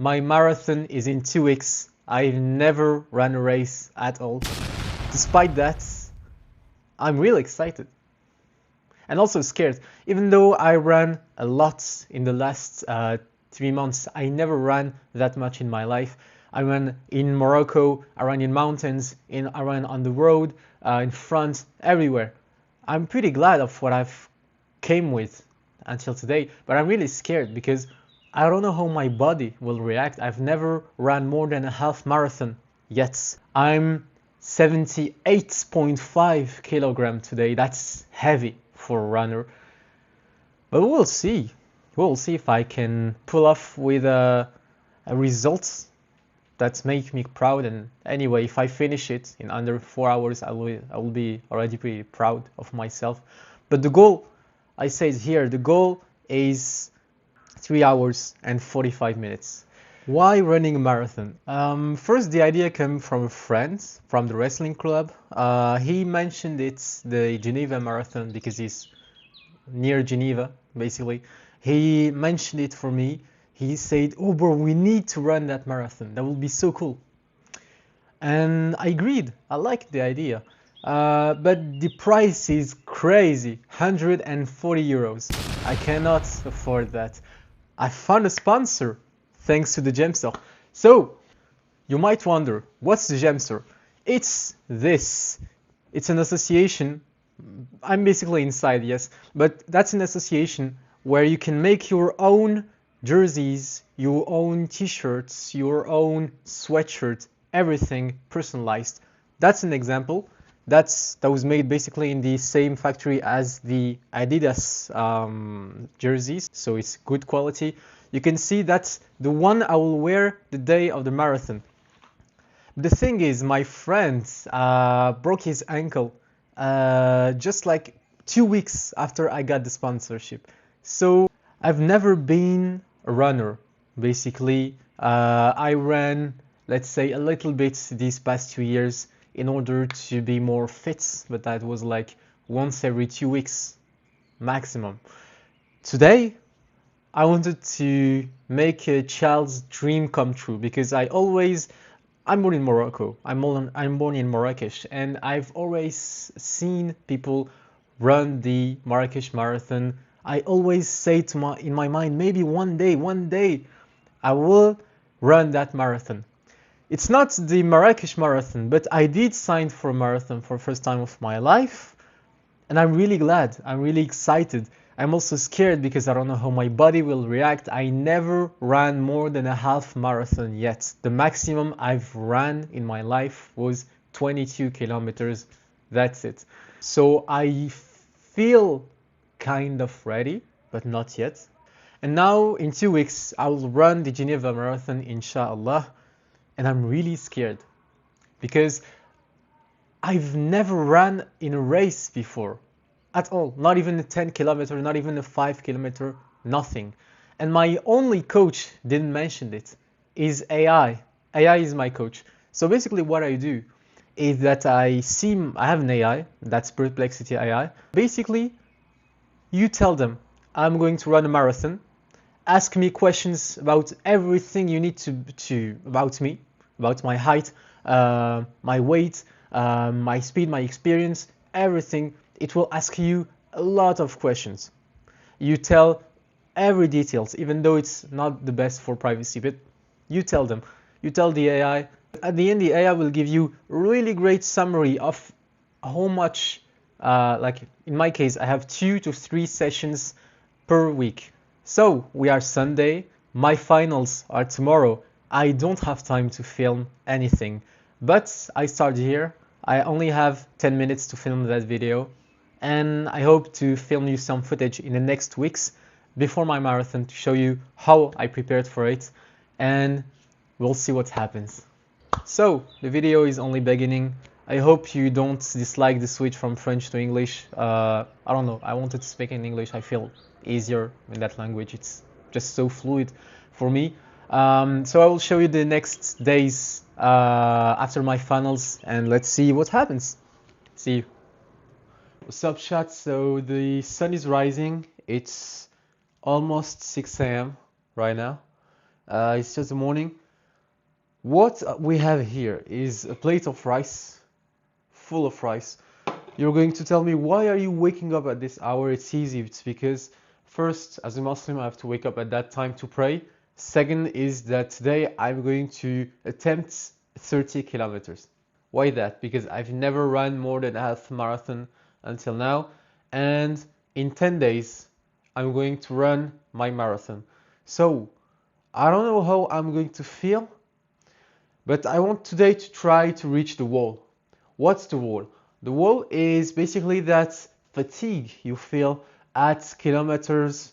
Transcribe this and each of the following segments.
My marathon is in 2 weeks. I've never run a race at all. Despite that, I'm really excited and also scared. Even though I ran a lot in the last 3 months, I never ran that much in my life. I ran in Morocco, I ran in mountains, I ran on the road, in front, everywhere. I'm pretty glad of what I've came with until today, but I'm really scared because I don't know how my body will react. I've never ran more than a half marathon yet. I'm 78.5 kilograms today. That's heavy for a runner. But we'll see. We'll see if I can pull off with a result that make me proud. And anyway, if I finish it in under 4 hours, I will be already pretty proud of myself. But the goal, I said here, the goal is 3 hours and 45 minutes. Why running a marathon? First, the idea came from a friend from the wrestling club. He mentioned it's the Geneva Marathon because he's near Geneva, basically. He mentioned it for me. He said, "Oh, bro, we need to run that marathon. That will be so cool." And I agreed. I liked the idea. But the price is crazy, 140 euros. I cannot afford that. I found a sponsor thanks to the Gemstore. So you might wonder, what's the Gemstore? It's this. It's an association. I'm basically inside, yes, but that's an association where you can make your own jerseys, your own t-shirts, your own sweatshirt, everything personalized. That's an example. That was made basically in the same factory as the Adidas jerseys, so it's good quality. You can see that's the one I will wear the day of the marathon. The thing is, my friend broke his ankle just like 2 weeks after I got the sponsorship. So I've never been a runner, basically. I ran, let's say, a little bit these past 2 years in order to be more fit, but that was like once every 2 weeks maximum. Today, I wanted to make a child's dream come true because I'm born in Morocco. I'm born in Marrakesh, and I've always seen people run the Marrakesh Marathon. I always say in my mind, maybe one day, I will run that marathon. It's not the Marrakesh Marathon, but I did sign for a marathon for the first time of my life, and I'm really glad. I'm really excited. I'm also scared because I don't know how my body will react. I never ran more than a half marathon yet. The maximum I've ran in my life was 22 kilometers. That's it. So I feel kind of ready, but not yet. And now in 2 weeks, I will run the Geneva Marathon, inshallah. And I'm really scared because I've never ran in a race before at all. Not even a 10 kilometer, not even a 5 kilometer, nothing. And my only coach didn't mention it, is AI. AI is my coach. So basically what I do is that I have an AI, that's Perplexity AI. Basically, you tell them, I'm going to run a marathon. Ask me questions about everything you need to about me, about my height, my weight, my speed, my experience, everything. It will ask you a lot of questions. You tell every details, even though it's not the best for privacy, but you tell them. You tell the AI. At the end, the AI will give you a really great summary of how much, like in my case, I have 2 to 3 sessions per week. So we are Sunday, my finals are tomorrow. I don't have time to film anything, but I start here. I only have 10 minutes to film that video, and I hope to film you some footage in the next weeks before my marathon to show you how I prepared for it, and we'll see what happens. So the video is only beginning. I hope you don't dislike the switch from French to English. I don't know, I wanted to speak in English. I feel easier in that language. It's just so fluid for me. So I will show you the next days after my finals, and let's see what happens. See you. What's up, chat? So the sun is rising. It's almost 6 a.m. right now. It's just the morning. What we have here is a plate of rice, full of rice. You're going to tell me, why are you waking up at this hour? It's easy. It's because first, as a Muslim, I have to wake up at that time to pray. Second is that today I'm going to attempt 30 kilometers. Why that? Because I've never run more than a half marathon until now, and in 10 days I'm going to run my marathon. So I don't know how I'm going to feel, but I want today to try to reach the wall. What's the wall? The wall is basically that fatigue you feel at kilometers,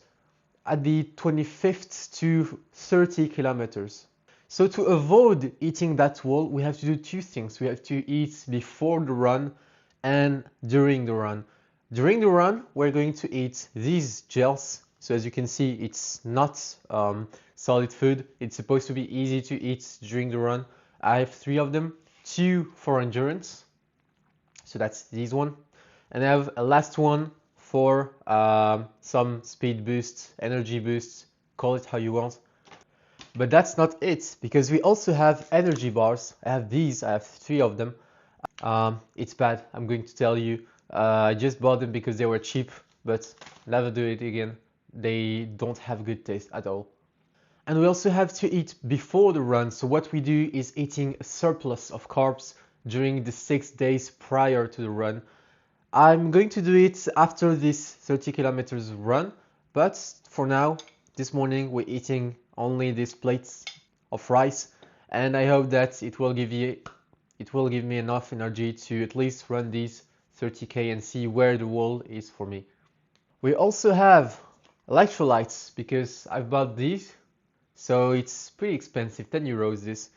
at the 25th to 30 kilometers. So to avoid eating that wall, we have to do two things. We have to eat before the run and during the run. During the run, we're going to eat these gels. So as you can see, it's not solid food. It's supposed to be easy to eat during the run. I have 3 of them, 2 for endurance. So that's this one. And I have a last one for some speed boost, energy boost, call it how you want. But that's not it, because we also have energy bars. I have these, I have 3 of them. It's bad, I'm going to tell you. I just bought them because they were cheap, but never do it again. They don't have good taste at all. And we also have to eat before the run. So what we do is eating a surplus of carbs during the 6 days prior to the run. I'm going to do it after this 30 kilometers run, but for now, this morning we're eating only these plates of rice, and I hope that it will give me enough energy to at least run these 30k and see where the wall is for me. We also have electrolytes because I've bought these, so it's pretty expensive, 10 euros this,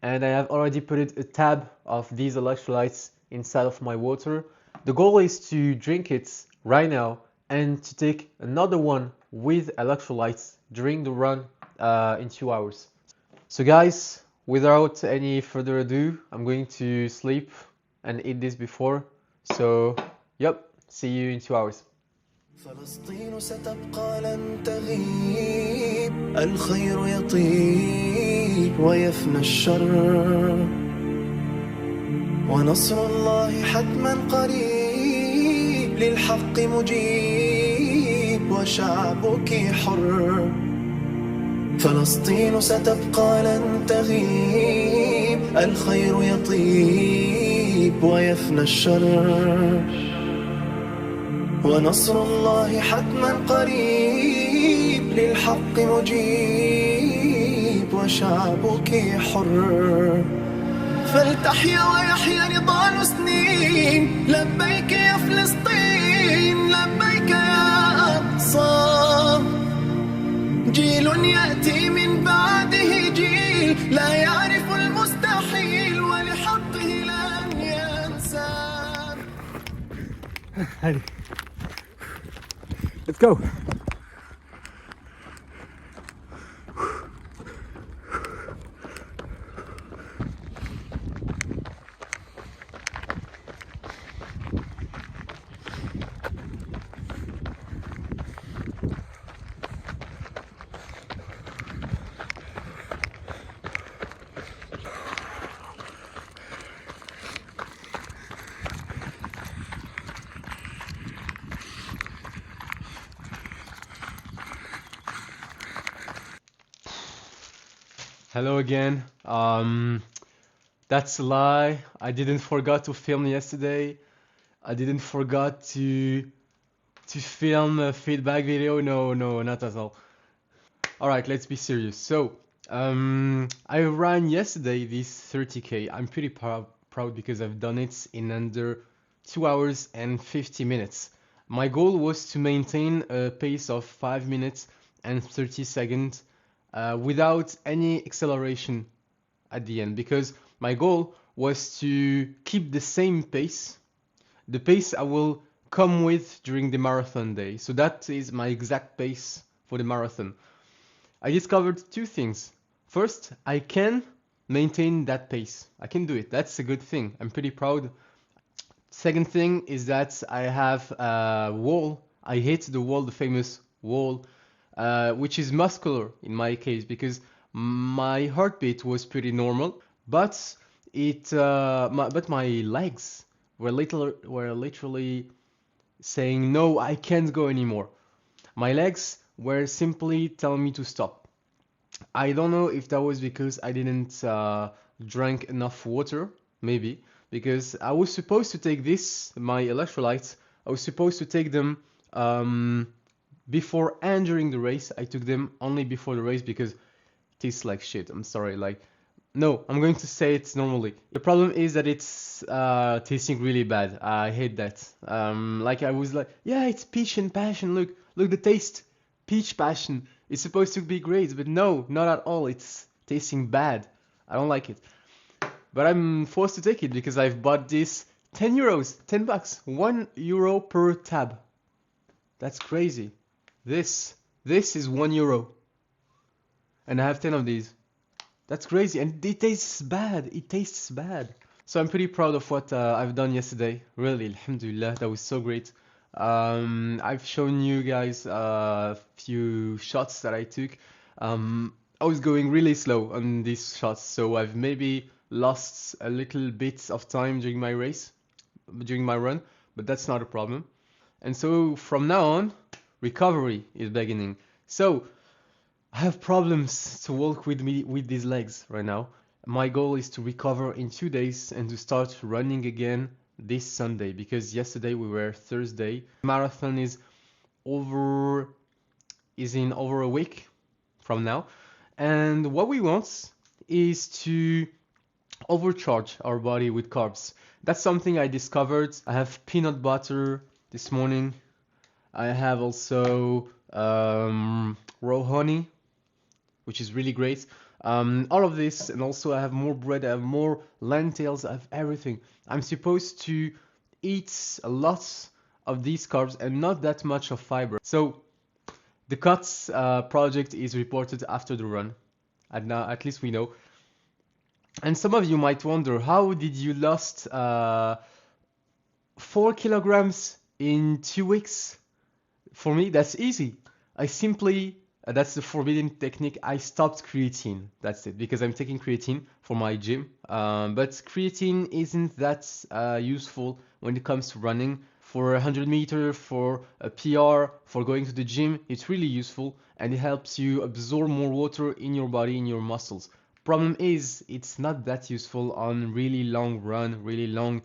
and I have already put a tab of these electrolytes inside of my water. The goal is to drink it right now and to take another one with electrolytes during the run in 2 hours. So guys, without any further ado, I'm going to sleep and eat this before. So, yep, see you in 2 hours. فلسطين ستبقى لن تغيب الخير يطيب ويفنى الشر ونصر الله حتما قريب للحق مجيب وشعبك حر فلسطين ستبقى لن تغيب الخير يطيب ويفنى الشر ونصر الله حتما قريب للحق مجيب وشعبك حر فلتحيا ويحيا نضال سنين لبيك يا فلسطين لبيك يا أقصى جيل يأتي من بعده جيل لا يعرف المستحيل ولحقه لن ينسى. Let's go. Hello again. That's a lie. I didn't forget to film yesterday. I didn't forget to film a feedback video. No, not at all. All right, let's be serious. So, I ran yesterday this 30k. I'm pretty proud because I've done it in under 2 hours and 50 minutes. My goal was to maintain a pace of 5 minutes and 30 seconds without any acceleration at the end, because my goal was to keep the same pace, the pace I will come with during the marathon day. So that is my exact pace for the marathon. I discovered 2 things. First, I can maintain that pace. I can do it. That's a good thing. I'm pretty proud. Second thing is that I have a wall. I hit the wall, the famous wall, which is muscular in my case, because My heartbeat was pretty normal, but my legs were literally saying no, I can't go anymore. My legs were simply telling me to stop. I don't know if that was because I didn't drink enough water, maybe, because I was supposed to take my electrolytes, I was supposed to take them before and during the race. I took them only before the race because it tastes like shit. I'm sorry, like, no, I'm going to say it normally. The problem is that it's tasting really bad. I hate that. Like I was like, yeah, it's peach and passion. Look the taste, peach passion. It's supposed to be great, but no, not at all. It's tasting bad. I don't like it. But I'm forced to take it because I've bought this 10 euros, 10 bucks, 1 euro per tab. That's crazy. This is 1 euro. And I have 10 of these. That's crazy, and it tastes bad. It tastes bad. So I'm pretty proud of what I've done yesterday. Really, alhamdulillah, that was so great. I've shown you guys a few shots that I took. I was going really slow on these shots, so I've maybe lost a little bit of time during my race, during my run, but that's not a problem. And so from now on, recovery is beginning. So I have problems to walk with these legs right now. My goal is to recover in 2 days and to start running again this Sunday, because yesterday we were Thursday. Marathon is in over a week from now, and what we want is to overcharge our body with carbs. That's something I discovered. I have peanut butter this morning. I have also raw honey, which is really great. All of this, and also I have more bread, I have more lentils, I have everything. I'm supposed to eat a lot of these carbs and not that much of fiber. So the cuts project is reported after the run, and now at least we know. And some of you might wonder, how did you lost 4 kilograms in 2 weeks? For me, that's easy. I simply that's the forbidden technique. I stopped creatine. That's it, because I'm taking creatine for my gym. But creatine isn't that useful when it comes to running. For 100 meter, for a PR, for going to the gym, it's really useful, and it helps you absorb more water in your body, in your muscles. Problem is, it's not that useful on really long run, really long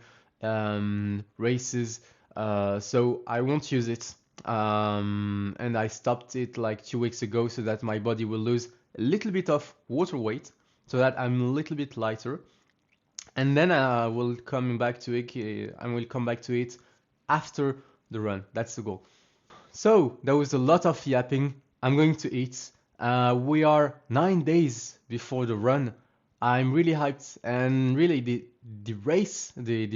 races. So I won't use it. And I stopped it like 2 weeks ago so that my body will lose a little bit of water weight, so that I'm a little bit lighter, and then I will come back to it after the run. That's the goal. So that was a lot of yapping. I'm going to eat. We are 9 days before the run. I'm really hyped, and really the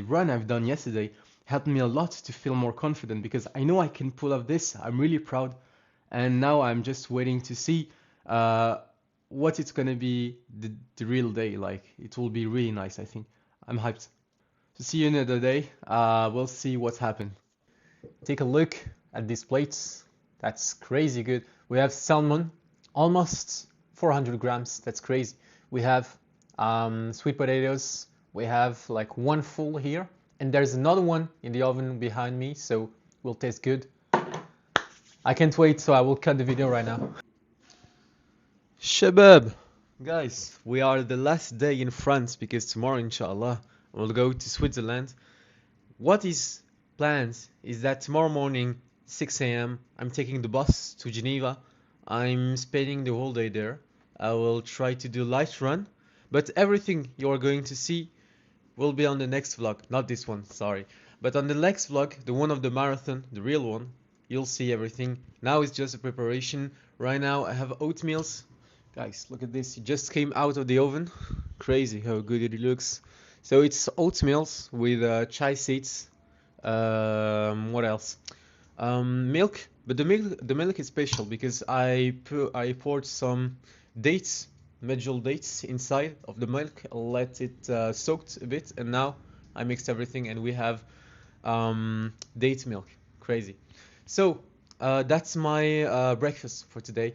run I've done yesterday helped me a lot to feel more confident, because I know I can pull off this. I'm really proud, and now I'm just waiting to see what it's gonna be the real day. Like, it will be really nice, I think. I'm hyped. So see you another day. We'll see what's happened. Take a look at these plates. That's crazy good. We have salmon, almost 400 grams. That's crazy. We have sweet potatoes. We have like one full here. And there's another one in the oven behind me, so will taste good. I can't wait, so I will cut the video right now. Shabab! Guys, we are the last day in France, because tomorrow, inshallah, we'll go to Switzerland. What is planned is that tomorrow morning, 6 a.m., I'm taking the bus to Geneva. I'm spending the whole day there. I will try to do light run, but everything you are going to see will be on the next vlog. Not this one, sorry. But on the next vlog, the one of the marathon, the real one, you'll see everything. Now it's just a preparation. Right now I have oatmeals. Guys, look at this. It just came out of the oven. Crazy how good it looks. So it's oatmeals with chai seeds. What else? Milk. But the milk is special because I poured some dates, medjool dates, inside of the milk. I'll let it soaked a bit, and now I mixed everything, and we have date milk. Crazy. So that's my breakfast for today.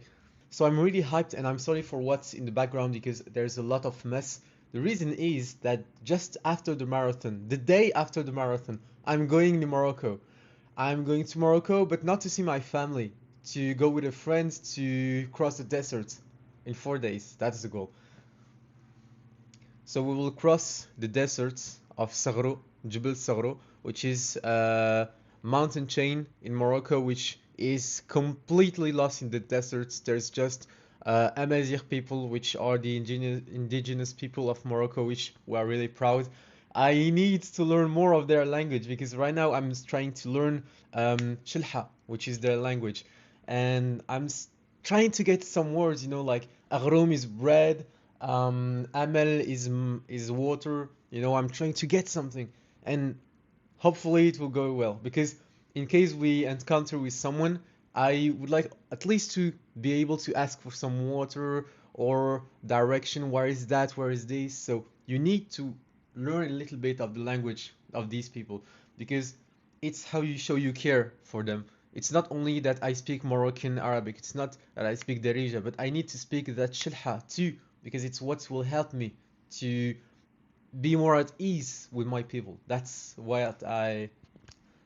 So I'm really hyped, and I'm sorry for what's in the background because there's a lot of mess. The reason is that just after the marathon, the day after the marathon, I'm going to Morocco. I'm going to Morocco, but not to see my family, to go with a friend to cross the desert in 4 days. That's the goal. So we will cross the desert of Sagro, Jebel Sagro, which is a mountain chain in Morocco, which is completely lost in the deserts. There's just Amazigh people, which are the indigenous people of Morocco, which we are really proud. I need to learn more of their language because right now I'm trying to learn Shilha, which is their language, and trying to get some words, like Aghroum is bread, Amel is water. I'm trying to get something, and hopefully it will go well. Because in case we encounter with someone, I would like at least to be able to ask for some water or direction. Where is that? Where is this? So you need to learn a little bit of the language of these people because it's how you show you care for them. It's not only that I speak Moroccan Arabic, it's not that I speak Darija, but I need to speak that Shilha too because it's what will help me to be more at ease with my people. That's what I.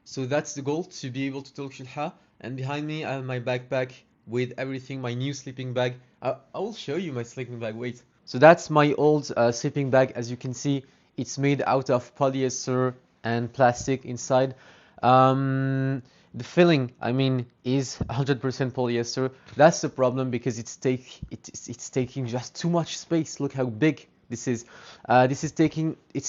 So that's the goal, to be able to talk Shilha. And behind me, I have my backpack with everything, my new sleeping bag. I will show you my sleeping bag. Wait. So that's my old sleeping bag. As you can see, it's made out of polyester and plastic inside. The filling, I mean, is 100% polyester. That's the problem because it's taking just too much space. Look how big this is. It's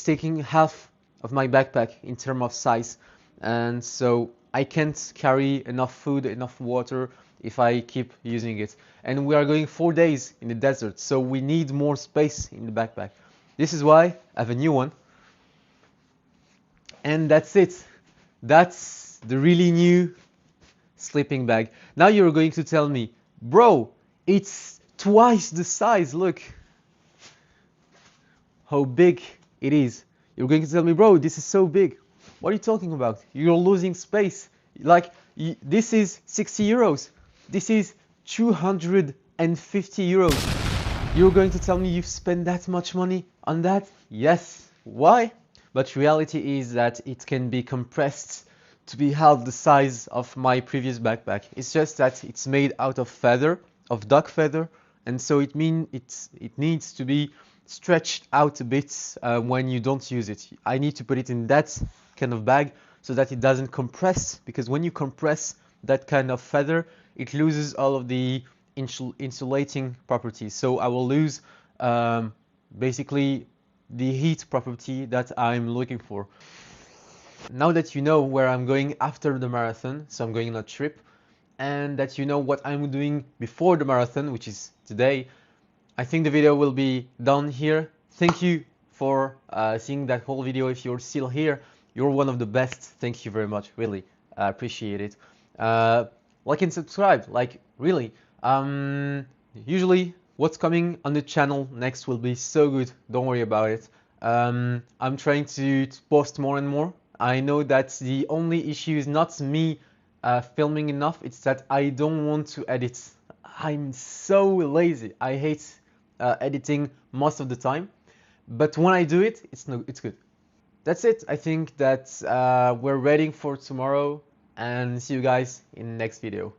taking half of my backpack in terms of size, and so I can't carry enough food, enough water if I keep using it. And we are going 4 days in the desert, so we need more space in the backpack. This is why I have a new one. And that's it. That's the really new sleeping bag. Now you're going to tell me, bro, it's twice the size. Look how big it is. You're going to tell me, bro, this is so big. What are you talking about? You're losing space. Like, this is 60 euros. This is 250 euros. You're going to tell me you've spent that much money on that? Yes. Why? But reality is that it can be compressed to be half the size of my previous backpack. It's just that it's made out of feather, of duck feather, and so it needs to be stretched out a bit when you don't use it. I need to put it in that kind of bag so that it doesn't compress, because when you compress that kind of feather, it loses all of the insulating properties. So I will lose basically the heat property that I'm looking for. Now that you know where I'm going after the marathon, so I'm going on a trip, and that you know what I'm doing before the marathon, which is today, I think the video will be done here. Thank you for seeing that whole video. If you're still here, you're one of the best. Thank you very much, really. I appreciate it. Like and subscribe, like really. Usually what's coming on the channel next will be so good, don't worry about it. I'm trying to post more and more. I know that the only issue is not me filming enough, it's that I don't want to edit. I'm so lazy. I hate editing most of the time, but when I do it, it's good. That's it. I think that we're waiting for tomorrow, and see you guys in the next video.